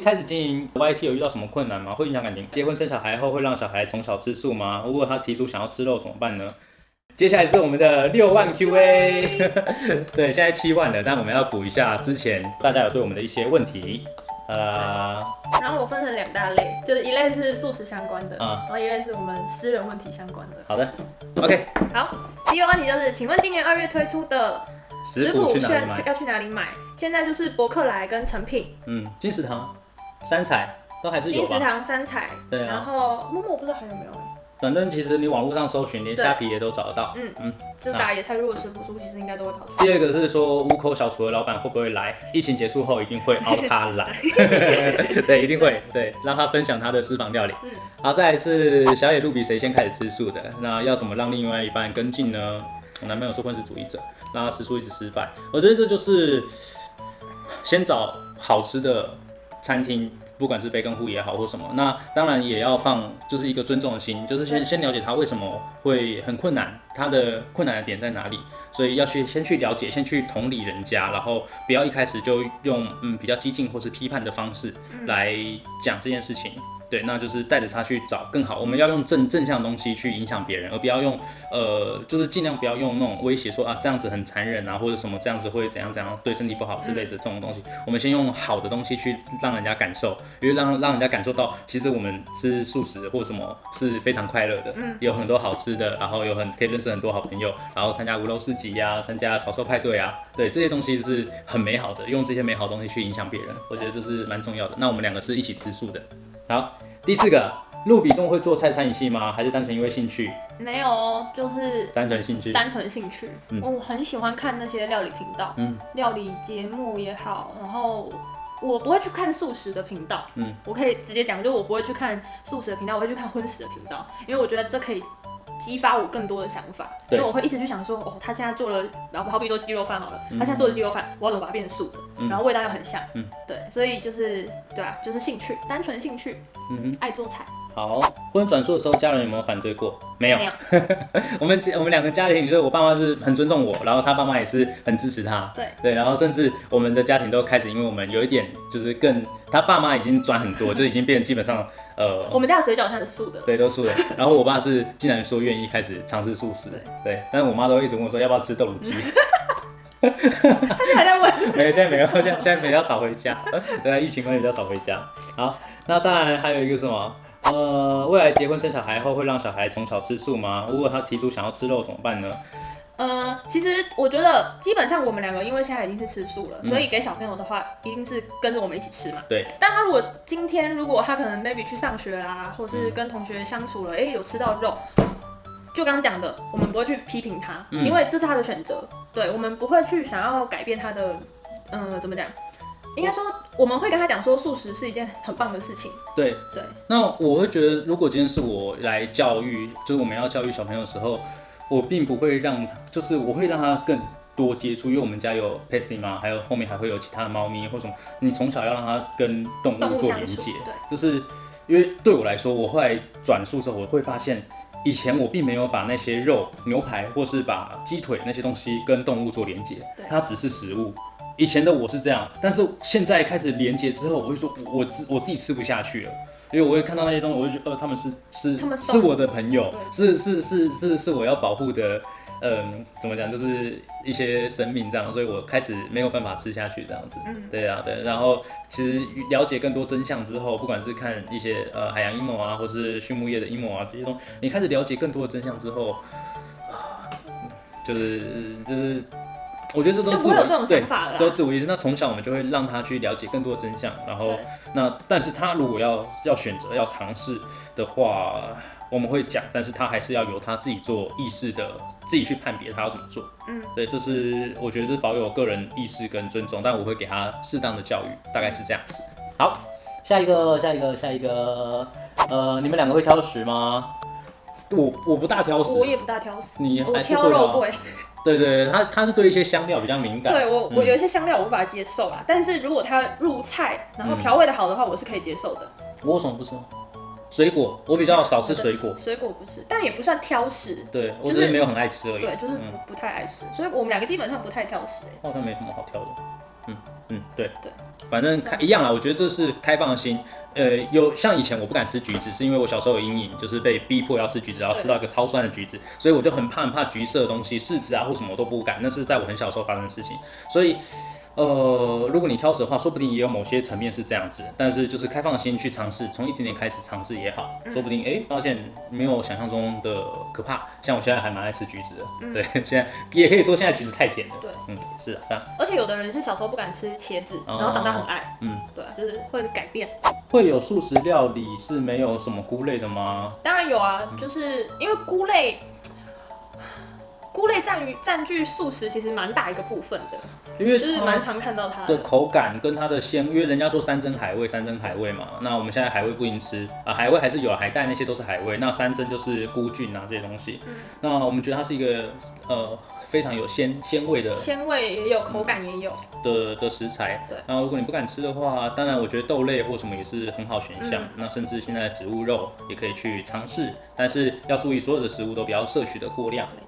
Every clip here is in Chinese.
开始经营 YT 有遇到什么困难吗？会影响感情？结婚生小孩后会让小孩从小吃素吗？如果他提出想要吃肉怎么办呢？接下来是我们的6万 QA， 对，现在7万了，但我们要补一下之前大家有对我们的一些问题。然后我分成2大类，就是一类是素食相关的，然后一类是我们私人问题相关的。好的 ，OK。好，第一个问题就是，请问今年2月推出的食谱要去哪里买？现在就是博客来跟诚品，金石堂、三彩都还是有吧。金石堂、三彩，对啊。然后默默不知道还有没有反正其实你网络上搜寻，连虾皮也都找得到。就打野菜入的食谱书，其实应该都会跑出来。第二个是说五口小厨的老板会不会来？疫情结束后一定会凹他来，对，一定会，对，让他分享他的私房料理。好，再来是小野露比谁先开始吃素的？那要怎么让另外一半跟进呢？我男朋友是荤食主义者，让他吃素一直失败。我觉得这就是先找好吃的餐厅。不管是培根户也好或什么，那当然也要放就是一个尊重的心，就是先了解他为什么会很困难，他的困难的点在哪里，所以要先去了解，先去同理人家，然后不要一开始就用比较激进或是批判的方式来讲这件事情。对，那就是带着他去找更好。我们要用正向的东西去影响别人，而不要用就是尽量不要用那种威胁说啊这样子很残忍啊，或者什么这样子会怎样对身体不好之类的这种东西。我们先用好的东西去让人家感受，因为让人家感受到，其实我们吃素食或什么是非常快乐的，有很多好吃的，然后可以认识很多好朋友，然后参加无肉市集啊，参加草兽派对啊，对，这些东西是很美好的，用这些美好的东西去影响别人，我觉得这是蛮重要的。那我们2个是一起吃素的。好，第4个，露比中会做菜餐饮系吗？还是单纯因为兴趣？没有，就是单纯兴趣。单纯兴趣。我很喜欢看那些料理频道，料理节目也好，然后我不会去看素食的频道，我可以直接讲，就是我不会去看素食的频道，我会去看荤食的频道，因为我觉得这可以激发我更多的想法，因为我会一直去想说，哦，他现在做了，然后好比说鸡肉饭好了，他现在做的鸡肉饭，我要怎么把它变成素的，然后味道又很像，对，所以就是对啊，就是兴趣，单纯兴趣，爱做菜。好，婚转述的时候，家人有没有反对过？没有。我们2个家庭，就是我爸妈是很尊重我，然后他爸妈也是很支持他。对，然后甚至我们的家庭都开始，因为我们有一点就是他爸妈已经转很多，就已经变成基本上我们家的水饺它是素的。对，都素的。然后我爸是竟然说愿意开始尝试素食。对，但是我妈都一直问我说要不要吃豆乳鸡。他现在还在问？没有，现在没有，现在比较少回家。对，疫情关系比较少回家。好，那当然还有一个什么？未来结婚生小孩后会让小孩从小吃素吗？如果他提出想要吃肉怎么办呢？其实我觉得基本上我们2个因为现在已经是吃素了，所以给小朋友的话一定是跟着我们一起吃嘛。对。但他如果他可能 maybe 去上学啦，或是跟同学相处了，有吃到肉，就刚刚讲的，我们不会去批评他，因为这是他的选择。对，我们不会去想要改变他的，怎么讲？应该说，我们会跟他讲说，素食是一件很棒的事情。对。那我会觉得，如果今天是我来教育，就是我们要教育小朋友的时候，我并不会就是我会让他更多接触，因为我们家有 Pepsi 嘛，还有后面还会有其他的猫咪或什么，你从小要让他跟动物做连结。就是因为对我来说，我后来转述之后，我会发现，以前我并没有把那些肉、牛排或是把鸡腿那些东西跟动物做连结，它只是食物。以前的我是这样，但是现在开始连结之后，我会说我自己吃不下去了，因为我会看到那些东西，我会觉得他们是我的朋友，是我要保护的，怎么讲，就是一些生命这样，所以我开始没有办法吃下去这样子。对啊，对。然后其实了解更多真相之后，不管是看一些海洋阴谋啊，或是畜牧业的阴谋啊这些东西，你开始了解更多的真相之后，就是。我觉得这都就不会有这种想法了啦，都自我意识。那从小我们就会让他去了解更多的真相，然后但是他如果要选择要尝试的话，我们会讲，但是他还是要由他自己做意识的，自己去判别他要怎么做。对，这是我觉得是保有个人意识跟尊重，但我会给他适当的教育，大概是这样子。好，下一个，你们2个会挑食吗？我不大挑食，我也不大挑食，我挑肉桂。对，他是对一些香料比较敏感。对我有一些香料我无法接受啦，但是如果它入菜，然后调味的好的话，我是可以接受的。我为什么不吃？水果我比较少吃水果。水果不是，但也不算挑食。对，我只是没有很爱吃而已。对，就是不太爱吃，所以我们2个基本上不太挑食。好像没什么好挑的。对，反正一样啦，我觉得这是开放的心。有像以前我不敢吃橘子，是因为我小时候有阴影，就是被逼迫要吃橘子，然后吃到一个超酸的橘子，所以我就很怕橘色的东西，柿子啊或什么我都不敢。那是在我很小时候发生的事情，所以。如果你挑食的话，说不定也有某些层面是这样子，但是就是开放心去尝试，从一点点开始尝试也好，说不定发现没有想象中的可怕。像我现在还蛮爱吃橘子的，对，现在也可以说现在橘子太甜了，对，是啊，这样。而且有的人是小时候不敢吃茄子，然后长大很爱，对，就是会改变。会有素食料理是没有什么菇类的吗？当然有啊，就是因为菇类占据素食其实蛮大一个部分的，因为就是蛮常看到它的口感跟它的鲜，因为人家说山珍海味嘛，那我们现在海味不能吃啊，海味还是有海带那些都是海味，那山珍就是菇菌啊这些东西，那我们觉得它是一个非常有鲜味的，鲜味也有，口感也有的食材。对，然后如果你不敢吃的话，当然我觉得豆类或什么也是很好选项。那甚至现在植物肉也可以去尝试，但是要注意所有的食物都不要摄取的过量。没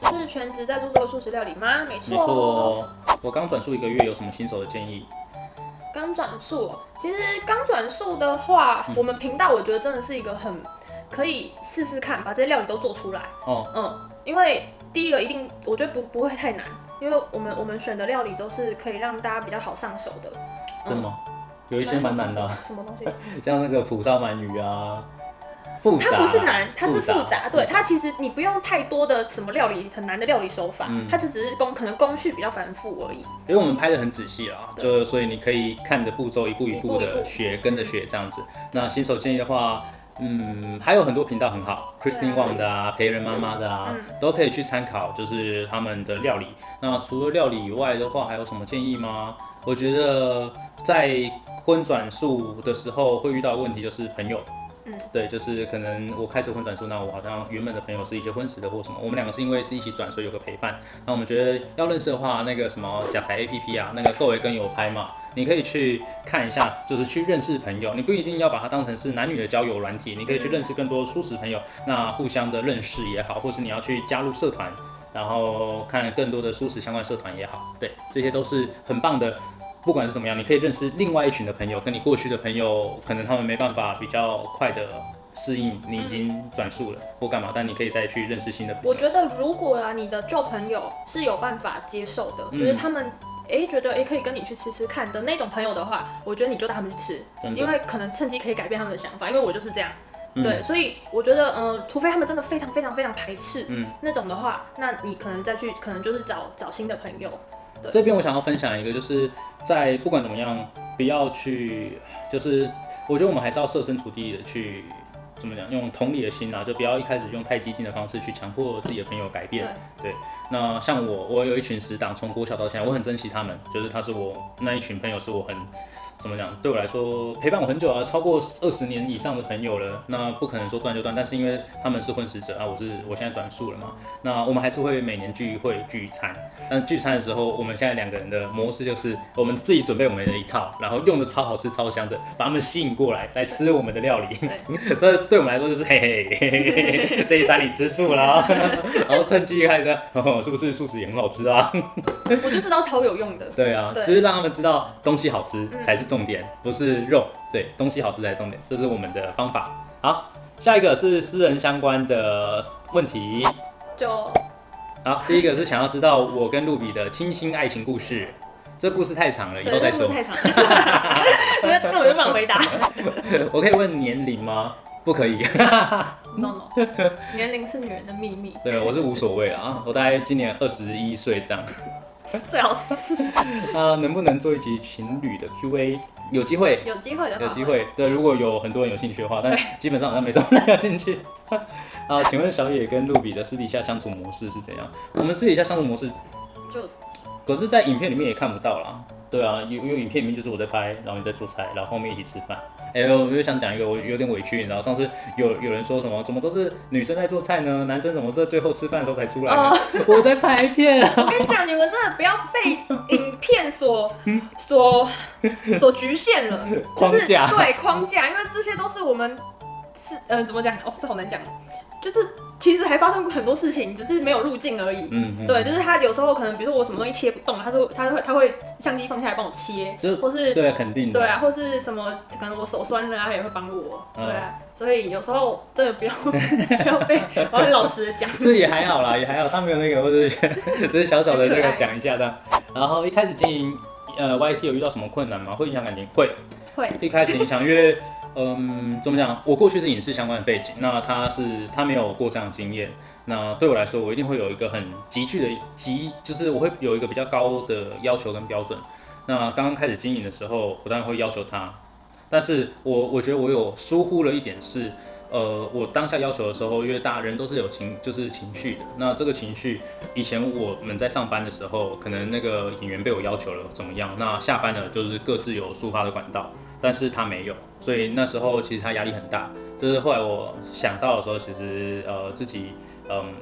错，是全职在做这个素食料理吗？没错。没错。我刚转述1个月，有什么新手的建议？刚转述，其实刚转述的话，我们频道我觉得真的是一个很可以试试看，把这些料理都做出来。因为第一个一定，我觉得不会太难，因为我们选的料理都是可以让大家比较好上手的。真的吗？有一些蛮难的啊。什么东西？像那个蒲烧鳗鱼啊，复杂。它不是难，它是复杂。对，它其实你不用太多的什么料理很难的料理手法，它就只是可能工序比较繁复而已。因为我们拍得很仔细啦，就所以你可以看着步骤一步一步的学，跟着学这样子。那新手建议的话。还有很多频道很好 ，Christine Wang 的啊，陪人妈妈的啊，都可以去参考，就是他们的料理。那除了料理以外的话，还有什么建议吗？我觉得在荤转素的时候会遇到的问题就是朋友。对，就是可能我开始荤转素，那我好像原本的朋友是一些荤食的或什么，我们两个是因为是一起转，所以有个陪伴。那我们觉得要认识的话，那个什么假财 APP 啊，那个够维跟有拍嘛，你可以去看一下，就是去认识朋友。你不一定要把它当成是男女的交友软体，你可以去认识更多素食朋友，那互相的认识也好，或是你要去加入社团，然后看更多的素食相关社团也好，对，这些都是很棒的。不管是怎么样，你可以认识另外一群的朋友，跟你过去的朋友，可能他们没办法比较快的适应你已经转述了或干嘛，但你可以再去认识新的朋友。我觉得如果你的旧朋友是有办法接受的，就是他们觉得可以跟你去吃吃看的那种朋友的话，我觉得你就带他们去吃，因为可能趁机可以改变他们的想法，因为我就是这样。对，所以我觉得，除非他们真的非常非常非常排斥，那种的话，那你可能再去，可能就是找新的朋友。这边我想要分享一个，就是在不管怎么样，不要去，就是我觉得我们还是要设身处地的去怎么讲，用同理的心啊，就不要一开始用太激进的方式去强迫自己的朋友改变。对，那像我有一群死党，从国小到现在，我很珍惜他们，就是他是我那一群朋友，是我很。怎么讲？对我来说，陪伴我很久啊，超过20年以上的朋友了。那不可能说断就断，但是因为他们是荤食者啊，我现在转述了嘛。那我们还是会每年聚会聚餐。但聚餐的时候，我们现在2个人的模式就是我们自己准备我们的一套，然后用的超好吃、超香的，把他们吸引过来吃我们的料理。所以对我们来说就是嘿嘿，这一餐你吃素了，然后趁机开始是不是素食也很好吃啊？我就知道超有用的。对啊，只是让他们知道东西好吃才是重点，不是肉。对，东西好吃才是重点，这是我们的方法。好，下一个是私人相关的问题。好，第一个是想要知道我跟露比的亲新爱情故事。这故事太长了，以后再说。太长了，根本就不想回答。我可以问年龄吗？不可以。No， 年龄是女人的秘密。对，我是无所谓啦，我大概今年21岁这样。最好是。能不能做一集情侣的 Q&A？ 有机会。有机会。对，如果有很多人有兴趣的话，但基本上好像没什么人有兴趣。请问小野跟露比的私底下相处模式是怎样？我们私底下相处模式可是在影片里面也看不到啦。对啊，有影片里面就是我在拍，然后你在做菜，然后后面一起吃饭。我就想讲一个，我有点委屈，你知道，上次有人说什么，怎么都是女生在做菜呢？男生怎么是最后吃饭的时候才出来呢？我在拍片啊！我跟你讲，你们真的不要被影片所局限了，框架。对，框架，因为这些都是我们怎么讲？这好难讲，就是其实还发生过很多事情，只是没有入镜而已。对，就是他有时候可能，比如说我什么东西切不动，他会相机放下来帮我切，或是对，肯定的。对啊，或是什么可能我手酸了，他也会帮我。对啊，所以有时候真的不要被，我很老实的讲。这也还好啦，也还好，他没有那个，或者只是小小的那个讲一下的。然后一开始经营YT 有遇到什么困难吗？会影响感情？会。一开始影响，因为怎么讲？我过去是影视相关的背景，那他没有过这样的经验，那对我来说，我一定会有一个很急剧的就是我会有一个比较高的要求跟标准。那刚刚开始经营的时候，我当然会要求他，但是我觉得我有疏忽了一点是，我当下要求的时候，因为大人都是有情绪的，那这个情绪，以前我们在上班的时候，可能那个演员被我要求了怎么样，那下班了就是各自有抒发的管道。但是他没有，所以那时候其实他压力很大。就是后来我想到的时候，其实自己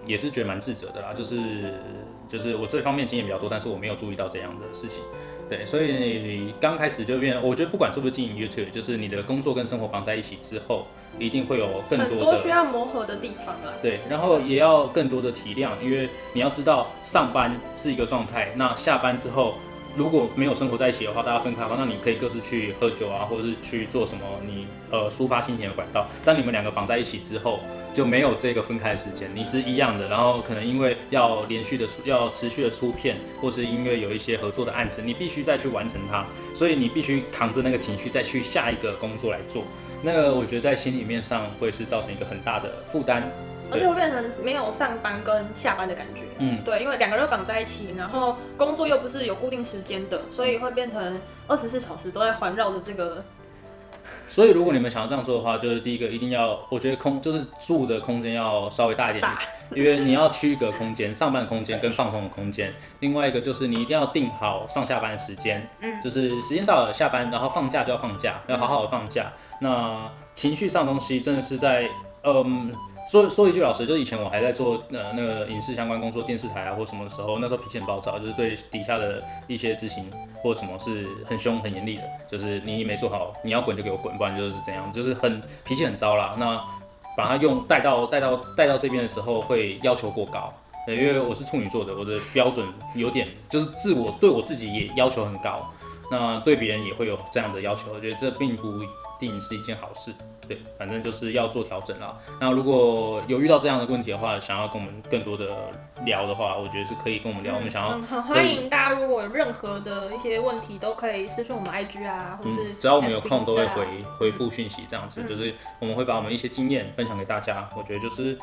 也是觉得蛮自责的啦。就是我这方面经验比较多，但是我没有注意到这样的事情。对，所以刚开始就变，我觉得不管是不是经营 YouTube， 就是你的工作跟生活绑在一起之后，一定会有更多的很多需要磨合的地方啦。对，然后也要更多的体谅，因为你要知道上班是一个状态，那下班之后。如果没有生活在一起的话，大家分开的话，那你可以各自去喝酒啊，或者是去做什么你抒发心情的管道。当你们两个绑在一起之后，就没有这个分开的时间，你是一样的。然后可能因为要持续的出片，或是因为有一些合作的案子，你必须再去完成它，所以你必须扛着那个情绪再去下一个工作来做。那个我觉得在心里面上会是造成一个很大的负担。而且会变成没有上班跟下班的感觉，对，因为两个人绑在一起，然后工作又不是有固定时间的，所以会变成24小时都在环绕着这个。所以如果你们想要这样做的话，就是第一个一定要，我觉得就是住的空间要稍微大一点，因为你要区隔空间，上班空间跟放松的空间。另外一个就是你一定要定好上下班的时间，就是时间到了下班，然后放假就要放假，要好好的放假。那情绪上东西真的是在说一句老实，就是以前我还在做那个影视相关工作，电视台啊或什么的时候，那时候脾气很暴躁，就是对底下的一些执行或什么是很凶很严厉的，就是你没做好，你要滚就给我滚，不然就是怎样，就是脾气很糟啦。那把它带到这边的时候，会要求过高，对，因为我是处女座的，我的标准有点就是对我自己也要求很高，那对别人也会有这样的要求，我觉得这并不一定是一件好事。对，反正就是要做调整啦。那如果有遇到这样的问题的话，想要跟我们更多的聊的话，我觉得是可以跟我们聊。我们想要很欢迎大家，如果有任何的一些问题，都可以私讯我们 IG 啊，或是只要我们有空都会回复讯息，这样子就是我们会把我们一些经验分享给大家。我觉得就是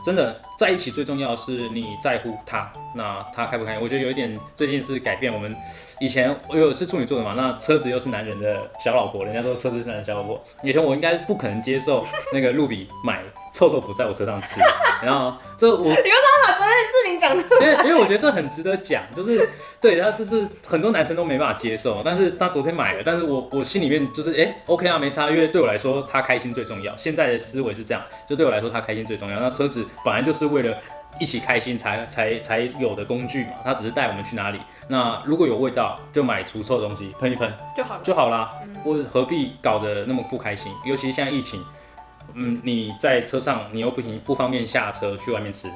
真的在一起最重要的是你在乎他，那他开不开心？我觉得有一点最近是改变我们以前我是处女座的嘛，那车子又是男人的小老婆，人家说车子是男人小老婆，以前我应该不可能接受那个露比买臭豆腐在我车上吃，然后你为什么把昨天的事情讲出来？因为我觉得这很值得讲，就是对，他就是很多男生都没办法接受，但是他昨天买了，但是我心里面就是OK 啊，没差，因为对我来说他开心最重要。现在的思维是这样，就对我来说他开心最重要。那车子本来就是为了一起开心才有的工具嘛，它只是带我们去哪里。那如果有味道，就买除臭的东西喷一喷就好啦。我何必搞得那么不开心？尤其是现在疫情，你在车上你又不方便下车去外面吃，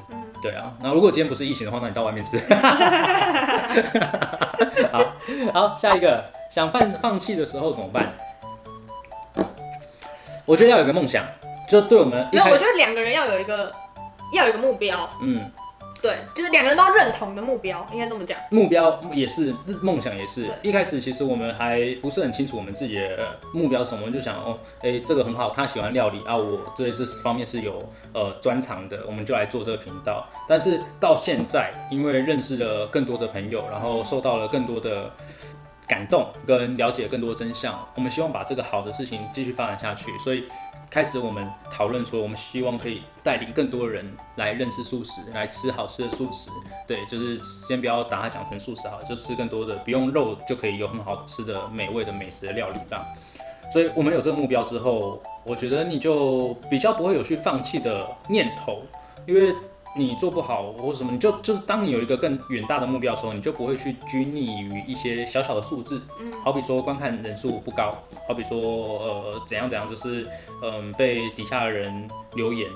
对啊。那如果今天不是疫情的话，那你到外面吃。好，下一个，想放弃的时候怎么办？我觉得要有个梦想，就对我们没有，我觉得两个人要有一个目标，对，就是两个人都要认同的目标，应该这么讲。目标也是，梦想也是。一开始其实我们还不是很清楚我们自己的目标是什么，我们就想这个很好，他喜欢料理啊，我对这方面是有专长的，我们就来做这个频道。但是到现在，因为认识了更多的朋友，然后受到了更多的感动跟了解更多的真相，我们希望把这个好的事情继续发展下去，所以开始我们讨论说，我们希望可以带领更多人来认识素食，来吃好吃的素食。对，就是先不要把它讲成素食好了，就吃更多的不用肉就可以有很好吃的美味的美食的料理这样。所以我们有这个目标之后，我觉得你就比较不会有去放弃的念头，因为你做不好或什么，你就是当你有一个更远大的目标的时候，你就不会去拘泥于一些小小的数字，好比说观看人数不高，好比说怎样，就是被底下的人留言，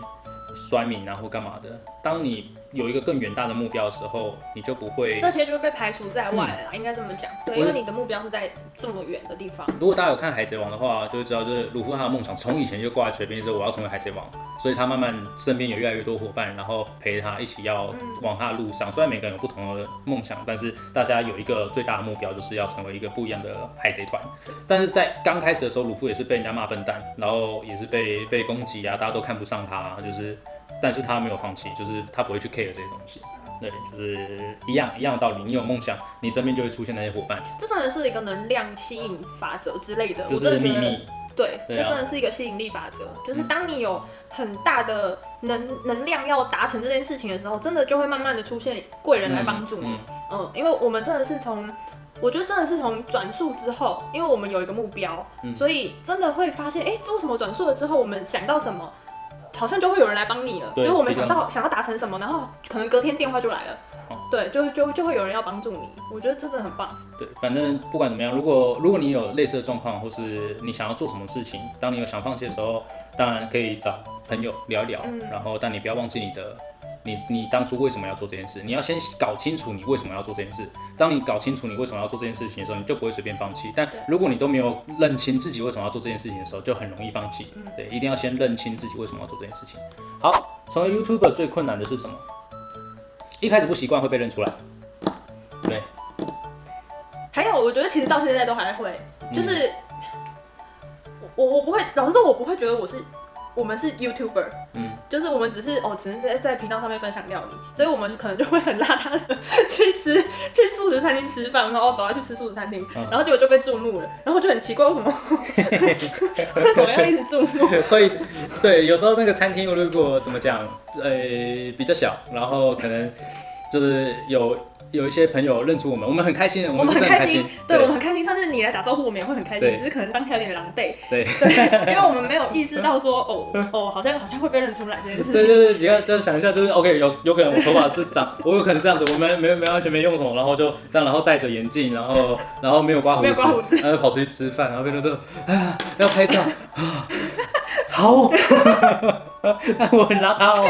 衰命啊或干嘛的。当你有一个更远大的目标的时候，你就不会那些就会被排除在外了啦，应该这么讲。对，因为你的目标是在这么远的地方。如果大家有看《海贼王》的话，就会知道，就是鲁夫他的梦想从以前就挂在嘴边，就是我要成为海贼王，所以他慢慢身边有越来越多伙伴，然后陪他一起要往他的路上。虽然每个人有不同的梦想，但是大家有一个最大的目标，就是要成为一个不一样的海贼团。但是在刚开始的时候，鲁夫也是被人家骂笨蛋，然后也是被攻击啊，大家都看不上他，但是他没有放弃，就是他不会去 care 这些东西。对，就是一样的道理。你有梦想，你身边就会出现那些伙伴。这真的是一个能量吸引法则之类的，就是秘密。对，这真的是一个吸引力法则。就是当你有很大的能量要达成这件事情的时候，真的就会慢慢的出现贵人来帮助你。因为我们真的是我觉得真的是从转述之后，因为我们有一个目标，所以真的会发现，这为什么转述了之后，我们想到什么？好像就会有人来帮你了，就是我们想要达成什么，然后可能隔天电话就来了，对，就会有人要帮助你。我觉得这真的很棒。对，反正不管怎么样，如果你有类似的状况，或是你想要做什么事情，当你有想放弃的时候，当然可以找朋友聊一聊，然后但你不要忘记你当初为什么要做这件事，你要先搞清楚你为什么要做这件事。当你搞清楚你为什么要做这件事情的时候，你就不会随便放弃。但如果你都没有认清自己为什么要做这件事情的时候，就很容易放弃。对，一定要先认清自己为什么要做这件事情。好，成为 YouTuber 最困难的是什么？一开始不习惯会被认出来。对。还有，我觉得其实到现在都还会，就是我不会，老实说，我不会觉得我们是 YouTuber，就是我们只是在频道上面分享料理，所以我们可能就会很邋遢的去素食餐厅吃饭，然后走下去吃素食餐厅，然后结果就被注目了，然后我就很奇怪为什么要一直注目？会，对，有时候那个餐厅如果怎么讲，比较小，然后可能就是有一些朋友认出我们很开心的，我们很开心，对，我们很开心，甚至你来打招呼，我们也会很开心，只是可能当下有点狼狈，对，因为我们没有意识到说，好像会被认出来这件事情。对，你要就是想一下，就是 OK， 有可能我头发是长，我有可能这样子，我没完全没用什么，然后就这样，然后戴着眼镜，然后没有刮胡子，然后跑出去吃饭，然后别人都要拍照好，但我很邋遢哦。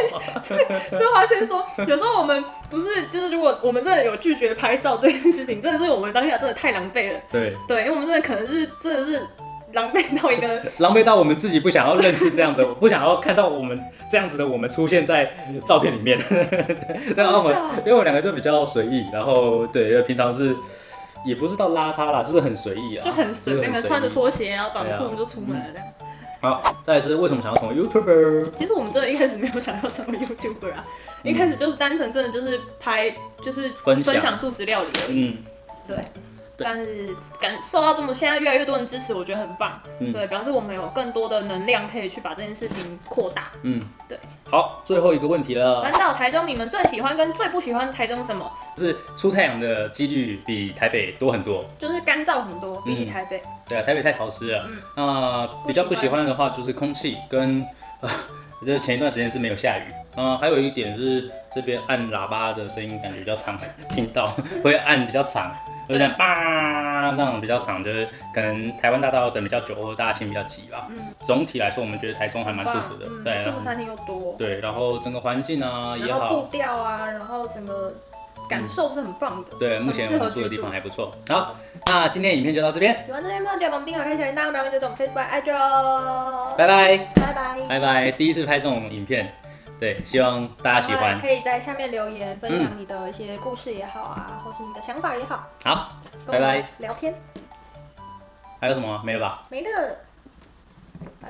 所以我要先说，有时候我们不是，就是如果我们真的有拒绝拍照这件事情，真的是我们当下真的太狼狈了。对，因为我们真的可能是真的是狼狈到我们自己不想要认识这样的，不想要看到我们这样子的我们出现在照片里面。对，因为我们两个就比较随意，然后对，平常是。也不是到邋遢啦，就是很随意啊，就很随便，穿着拖鞋然后短裤就出门了这样。好，再来是为什么想要成为 YouTuber？ 其实我们真的一开始没有想要成为 YouTuber 啊，一开始就是单纯真的就是拍，就是分享素食料理而已。对。但是受到现在越来越多人支持，我觉得很棒。对，表示我们有更多的能量可以去把这件事情扩大。对。好，最后一个问题了。来到台中，你们最喜欢跟最不喜欢台中什么？就是出太阳的几率比台北多很多，就是干燥很多，比起台北。对啊，台北太潮湿了。那比较不喜欢的话，就是空气跟我觉得前一段时间是没有下雨。还有一点是这边按喇叭的声音感觉比较长，听到会按比较长。有点叭，这样比较长，就是可能台湾大道等比较久，或者大家心比较急吧。总体来说，我们觉得台中还蛮舒服的，对，舒服餐厅又多，对，然后整个环境啊也好，然后步调啊，然后整个感受是很棒的。对，目前我们住的地方还不错。好，那今天影片就到这边。喜欢这边的记得帮我们订阅、开小铃铛，不要忘记追踪 Facebook、IG 哦。拜拜，拜拜，拜拜。第一次拍这种影片。对，希望大家喜欢。可以在下面留言，分享你的一些故事也好啊，或是你的想法也好。好，拜拜。聊天。还有什么？没了吧？没了。拜拜。